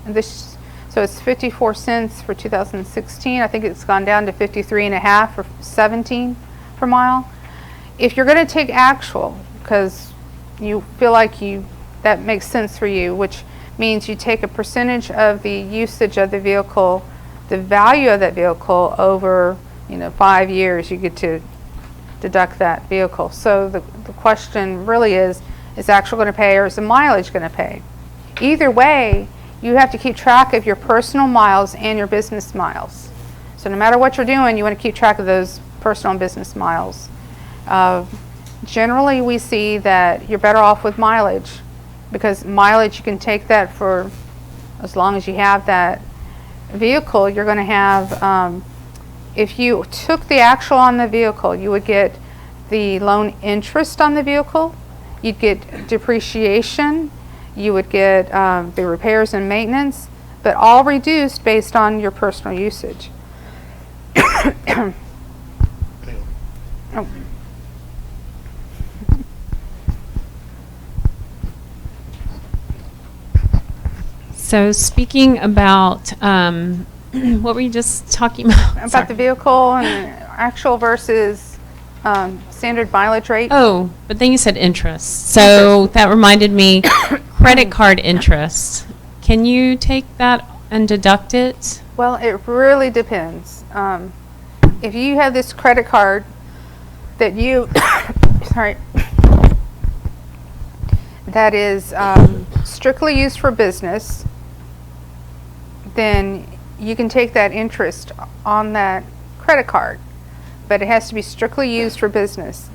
So it's 54 cents for 2016. I think it's gone down to 53.5 for 17 per mile. If you're going to take actual, because you feel like that makes sense for you, which means you take a percentage of the usage of the vehicle, the value of that vehicle over 5 years, you get to deduct that vehicle. So the question really is actual going to pay, or is the mileage going to pay? Either way, you have to keep track of your personal miles and your business miles. So no matter what you're doing, you want to keep track of those personal and business miles. Generally, we see that you're better off with mileage, because mileage, you can take that for as long as you have that vehicle. You're going to have, if you took the actual on the vehicle, you would get the loan interest on the vehicle, you'd get depreciation, you would get the repairs and maintenance, but all reduced based on your personal usage. Oh. So speaking about, what were you just talking about? About Sorry. the vehicle and actual versus standard mileage rate. Oh, but then you said interest. So that reminded me, credit card interest. Can you take that and deduct it? Well, it really depends. If you have this credit card that you, sorry, that is strictly used for business, then you can take that interest on that credit card, but it has to be strictly used for business.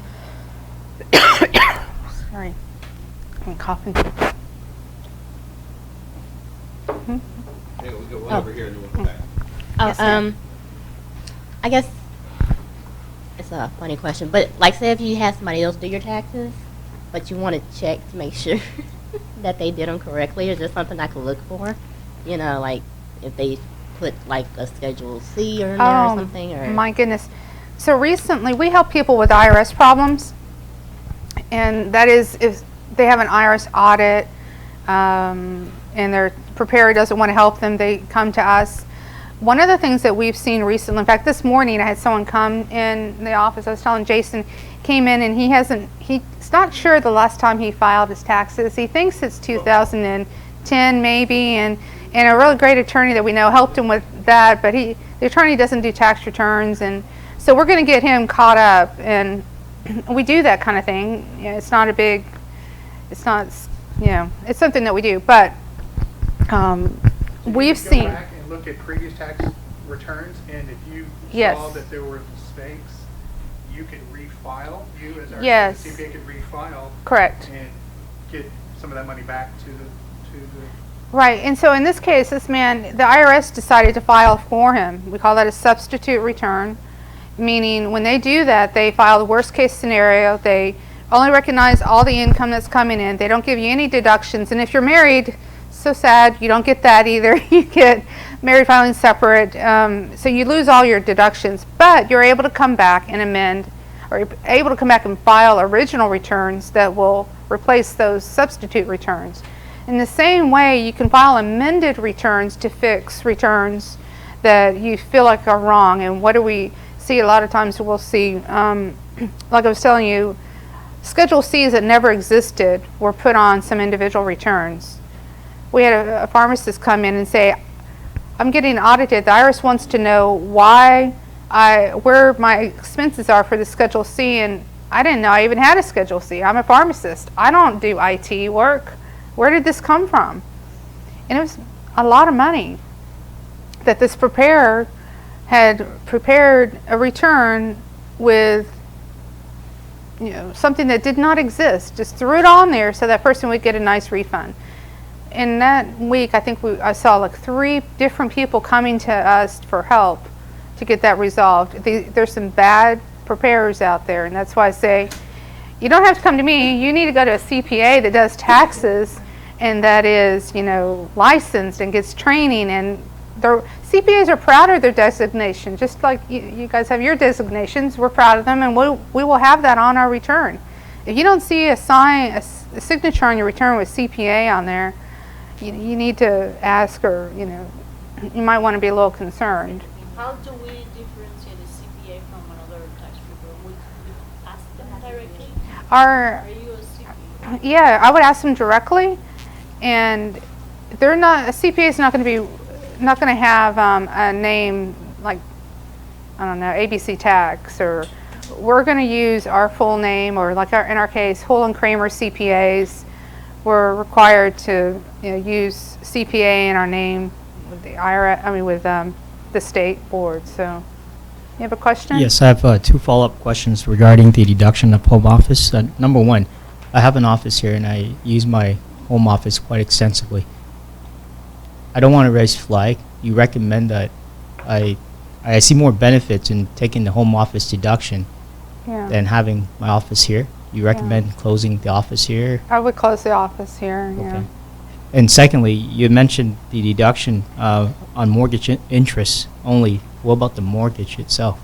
Sorry, I'm coughing. Yeah, we go one over here and then we'll come back. Yes, ma'am. I guess it's a funny question, but like, say if you had somebody else do your taxes, but you want to check to make sure that they did them correctly, is there something I could look for? Like if they put like a Schedule C or in there or something? Or My goodness. So recently we help people with IRS problems, and that is if they have an IRS audit and their preparer doesn't want to help them, they come to us. One of the things that we've seen recently, in fact this morning I had someone come in the office, I was telling Jason, came in and he's not sure the last time he filed his taxes. He thinks it's 2010 maybe, and a really great attorney that we know helped him with that, but the attorney doesn't do tax returns, and so we're going to get him caught up, and we do that kind of thing. It's not it's something that we do, but we've Go seen. back and look at previous tax returns, and if you Yes. saw that there were mistakes, you can refile. You as our Yes. CPA can refile. Correct. And get some of that money back to the Right, and so in this case, this man, the IRS decided to file for him. We call that a substitute return, meaning when they do that, they file the worst case scenario. They only recognize all the income that's coming in. They don't give you any deductions. And if you're married, so sad, you don't get that either. You get married filing separate, so you lose all your deductions. But you're able to come back and amend, or you're able to come back and file original returns that will replace those substitute returns. In the same way, you can file amended returns to fix returns that you feel like are wrong. And what do we see? A lot of times we'll see, like I was telling you, Schedule C's that never existed were put on some individual returns. We had a pharmacist come in and say, I'm getting audited. The IRS wants to know where my expenses are for the Schedule C, and I didn't know I even had a Schedule C. I'm a pharmacist. I don't do IT work. Where did this come from? And it was a lot of money that this preparer had prepared a return with, something that did not exist. Just threw it on there so that person would get a nice refund. In that week, I think I saw like 3 different people coming to us for help to get that resolved. There's some bad preparers out there, and that's why I say, you don't have to come to me. You need to go to a CPA that does taxes and that is, licensed and gets training. And CPAs are proud of their designation, just like you guys have your designations. We're proud of them, and we will have that on our return. If you don't see a signature on your return with CPA on there, you need to ask, or you might want to be a little concerned. How do we differentiate a CPA from another tax preparer? Would you ask them directly? Are you a CPA? Yeah, I would ask them directly, and they're not. A CPA is not going to have a name like, I don't know, ABC Tax, or we're going to use our full name, or like in our case, Hull and Kramer CPAs. We're required to use CPA in our name with the IRS. With the state board. So, you have a question? Yes, I have 2 follow-up questions regarding the deduction of home office. Number 1, I have an office here and I use my home office quite extensively. I don't want to raise flag. You recommend that I see more benefits in taking the home office deduction than having my office here. You recommend closing the office here? I would close the office here. Okay. Yeah. And secondly, you mentioned the deduction on mortgage interest only. What about the mortgage itself?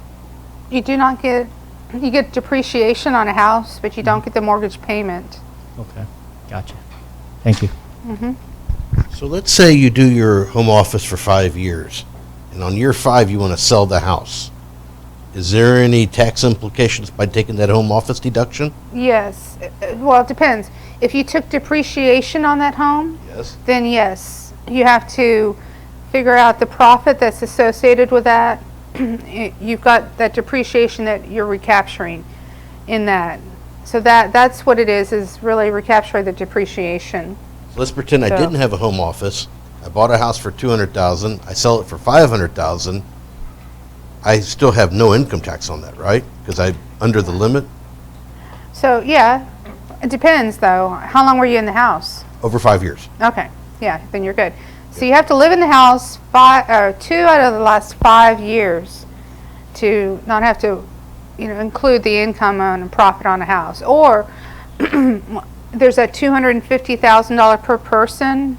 You do not get, you get depreciation on a house, but you don't get the mortgage payment. Okay, gotcha. Thank you. So let's say you do your home office for 5 years, and on year 5 you want to sell the house. Is there any tax implications by taking that home office deduction? Yes. Well, it depends. If you took depreciation on that home, then yes. You have to figure out the profit that's associated with that. You've got that depreciation that you're recapturing in that. So that's what it is really recapturing the depreciation. So let's pretend I didn't have a home office. I bought a house for $200,000. I sell it for $500,000. I still have no income tax on that, right? Because I'm under the limit? So, yeah, it depends, though. How long were you in the house? Over 5 years. Okay, yeah, then you're good. So you have to live in the house 2 out of the last 5 years to not have to, include the income and profit on a house. Or there's a $250,000 per person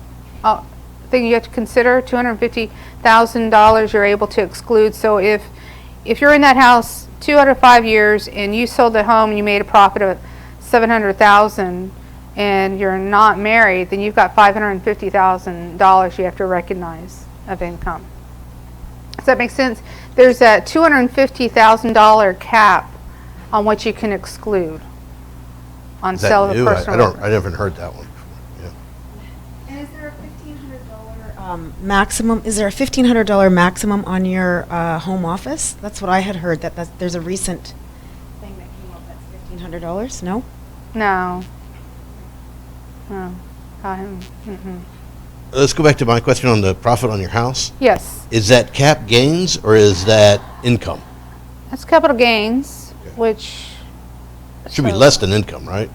thing you have to consider. $250,000 you're able to exclude. So if you're in that house 2 out of 5 years and you sold the home and you made a profit of $700,000 and you're not married, then you've got $550,000 you have to recognize of income. Does that make sense? There's a $250,000 cap on what you can exclude on Is that sale of new? a personal. I never heard that one before. And is there a $1,500 maximum? Is there a $1,500 maximum on your home office? That's what I had heard. There's a recent thing that came up that's $1,500. No. No. No. Mm-mm. Let's go back to my question on the profit on your house. Yes. Is that cap gains or is that income? That's capital gains, which It should be less than income, right?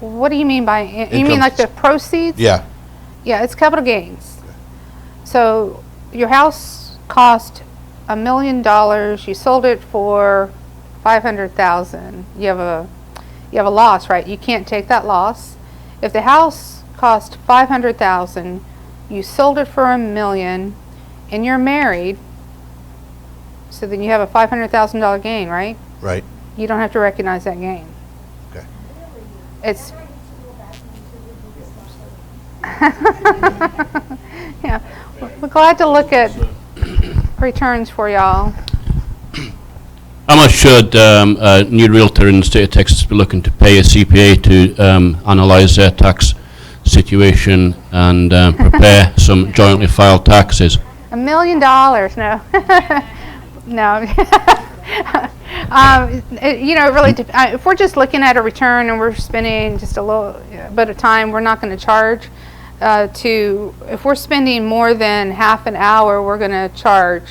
What do you mean by you Income. mean like the proceeds? Yeah. Yeah, it's capital gains. So your house cost $1 million. You sold it for 500,000. You have a loss, right? You can't take that loss. If the house cost 500,000, you sold it for $1 million, and you're married, so then you have a $500,000 gain, right? Right. You don't have to recognize that gain. Okay. It's yeah. We're glad to look at returns for y'all. How much should a new realtor in the state of Texas be looking to pay a CPA to analyze their tax situation and prepare some jointly filed taxes? $1 million, no. No. It really if we're just looking at a return and we're spending just a little bit of time, we're not going to charge. If we're spending more than half an hour, we're going to charge.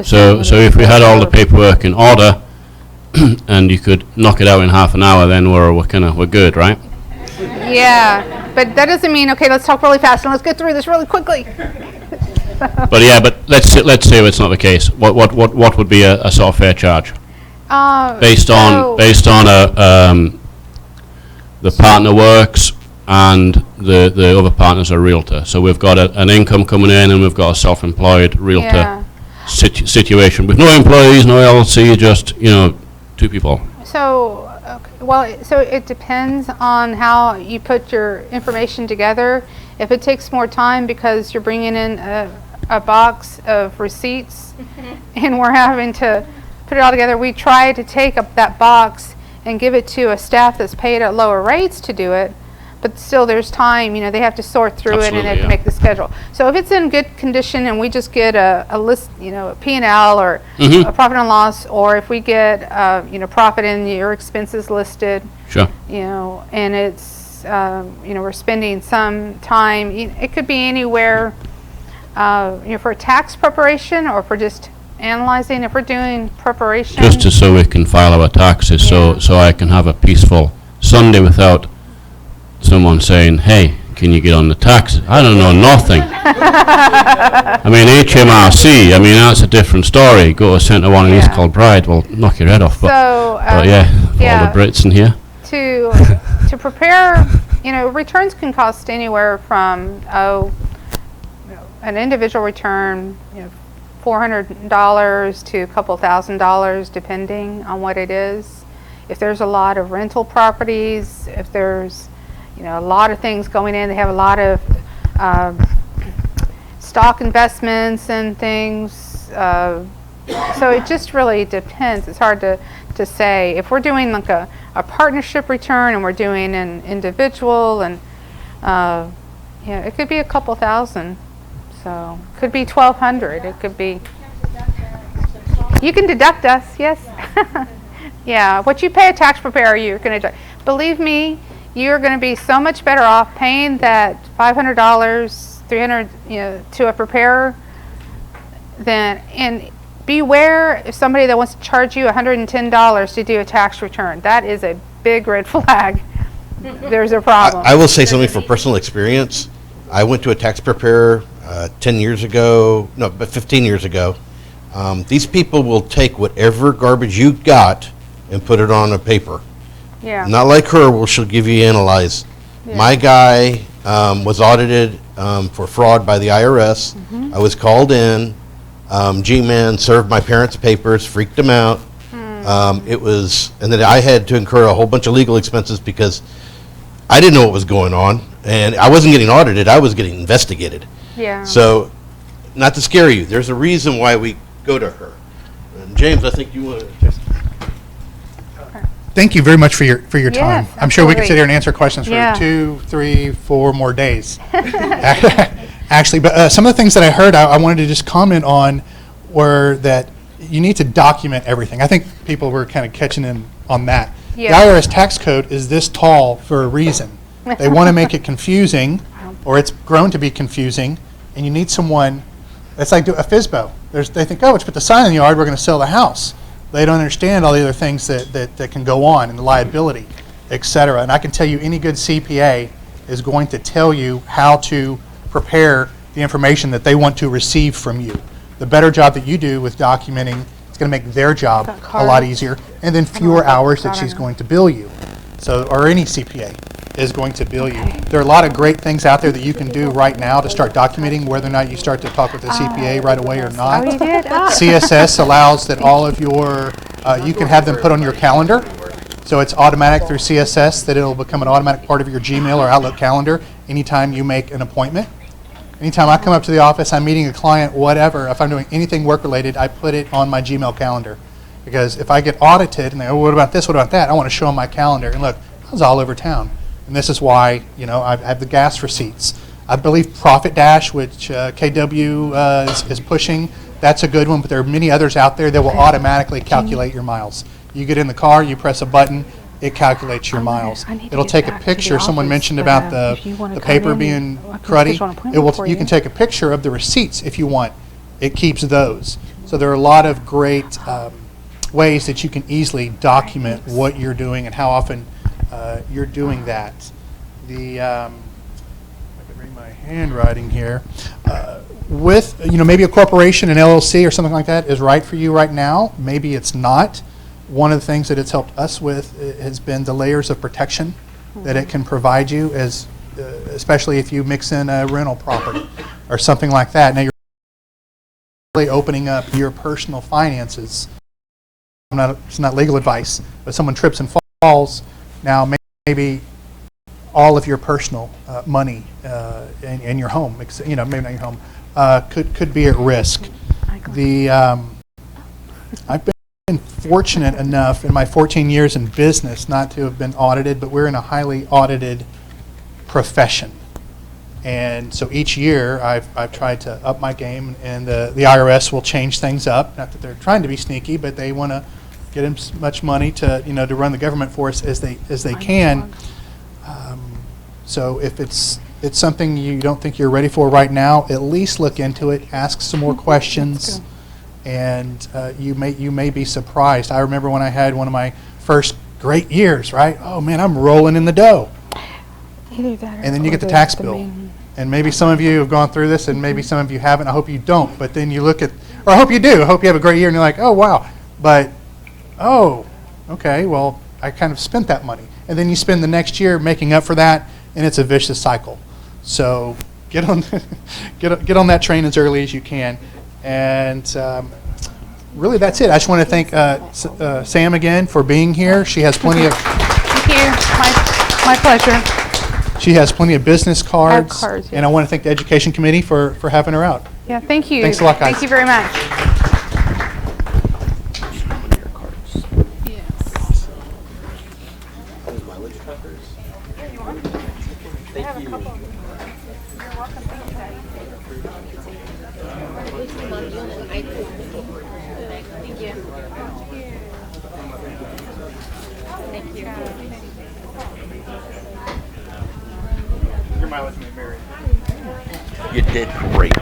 So if we had all the paperwork in order and you could knock it out in half an hour, then we're good, right? Yeah, but that doesn't mean, okay, let's talk really fast and let's get through this really quickly. But let's say it's not the case. What would be a sort of fair charge? Based on the partner works and the other partner's a realtor. So we've got an income coming in and we've got a self-employed realtor situation with no employees, no LLC, just 2 people. So so it depends on how you put your information together. If it takes more time because you're bringing in a box of receipts and we're having to put it all together, we try to take up that box and give it to a staff that's paid at lower rates to do it. But still, there's time. They have to sort through it and they have to make the schedule. So if it's in good condition and we just get a list, a P&L or a profit and loss, or if we get profit and your expenses listed, sure, and it's we're spending some time. It could be anywhere, for tax preparation or for just analyzing. If we're doing preparation, just so we can file our taxes, so I can have a peaceful Sunday without someone saying, hey, can you get on the taxes? I don't know nothing. I mean, HMRC, that's a different story. Go to Centre 1 in East Kilbride, well, knock your head off. But all the Brits in here. To prepare, returns can cost anywhere from, an individual return, $400 to a couple $1,000, depending on what it is. If there's a lot of rental properties, if there's a lot of things going in. They have a lot of stock investments and things. So it just really depends. It's hard to say. If we're doing like a partnership return and we're doing an individual, and it could be a couple thousand. So it could be $1,200. It could be. You can deduct us, yes. Yeah, what you pay a tax preparer, you're going to. Believe me. You're going to be so much better off paying that $500, $300, to a preparer and beware if somebody that wants to charge you $110 to do a tax return. That is a big red flag. There's a problem. I will say something from personal experience. I went to a tax preparer 15 years ago. These people will take whatever garbage you got and put it on a paper. Yeah. Not like her, where she'll give you analyze. Yeah. My guy was audited for fraud by the IRS. Mm-hmm. I was called in. G-Man served my parents' papers, freaked them out. And then I had to incur a whole bunch of legal expenses because I didn't know what was going on, and I wasn't getting audited. I was getting investigated. Yeah. So, not to scare you, there's a reason why we go to her. And James, I think you want to just. Thank you very much for your time. Yes, I'm sure we could sit here and answer questions for 2, 3, 4 more days. Actually, but some of the things that I heard, I wanted to just comment on were that you need to document everything. I think people were kind of catching in on that. Yeah. The IRS tax code is this tall for a reason. They want to make it confusing, or it's grown to be confusing, and you need someone. It's like a FSBO. They think, let's put the sign in the yard, we're going to sell the house. They don't understand all the other things that can go on, and the liability, et cetera. And I can tell you any good CPA is going to tell you how to prepare the information that they want to receive from you. The better job that you do with documenting, it's going to make their job a lot easier, and then fewer hours that she's going to bill you. So, or any CPA is going to bill you. There are a lot of great things out there that you can do right now to start documenting, whether or not you start to talk with the CPA right away or not. Oh, you did? CSS allows that all of your, you can have them put on your calendar. So it's automatic through CSS that it'll become an automatic part of your Gmail or Outlook calendar anytime you make an appointment. Anytime I come up to the office, I'm meeting a client, whatever, if I'm doing anything work-related, I put it on my Gmail calendar. Because if I get audited and they go, what about this, what about that, I want to show them my calendar. And look, I was all over town. And this is why, I have the gas receipts. I believe Profit Dash, which KW is pushing, that's a good one, but there are many others out there that will automatically calculate your miles. You get in the car, you press a button, it calculates your miles. It'll take a picture. Someone mentioned about the paper being cruddy. You can take a picture of the receipts if you want. It keeps those. So there are a lot of great ways that you can easily document what you're doing and how often you're doing that. I can read my handwriting here. With maybe a corporation, an LLC or something like that is right for you right now. Maybe it's not. One of the things that it's helped us with has been the layers of protection that it can provide you, as especially if you mix in a rental property or something like that. Now you're really opening up your personal finances. It's not legal advice, but someone trips and falls. Now maybe all of your personal money in your home, maybe not your home, could be at risk. I've been fortunate enough in my 14 years in business not to have been audited, but we're in a highly audited profession. And so each year I've tried to up my game, and the IRS will change things up. Not that they're trying to be sneaky, but they want to get as much money to to run the government for us as they can. So if it's something you don't think you're ready for right now, at least look into it, ask some more questions, and you may be surprised. I remember when I had one of my first great years, right? Oh man, I'm rolling in the dough. And then you get the tax bill. And maybe some of you have gone through this, and maybe some of you haven't. I hope you don't. But then you look at, or I hope you do. I hope you have a great year, and you're like, oh wow. But oh, okay. Well, I kind of spent that money, and then you spend the next year making up for that, and it's a vicious cycle. So get on get on that train as early as you can, and really that's it. I just want to thank Sam again for being here. She has plenty of. Thank you. My pleasure. She has plenty of business cards, yes. And I want to thank the Education Committee for having her out. Yeah, thank you. Thanks a lot, guys. Thank you very much. Your mileage may vary. You did great.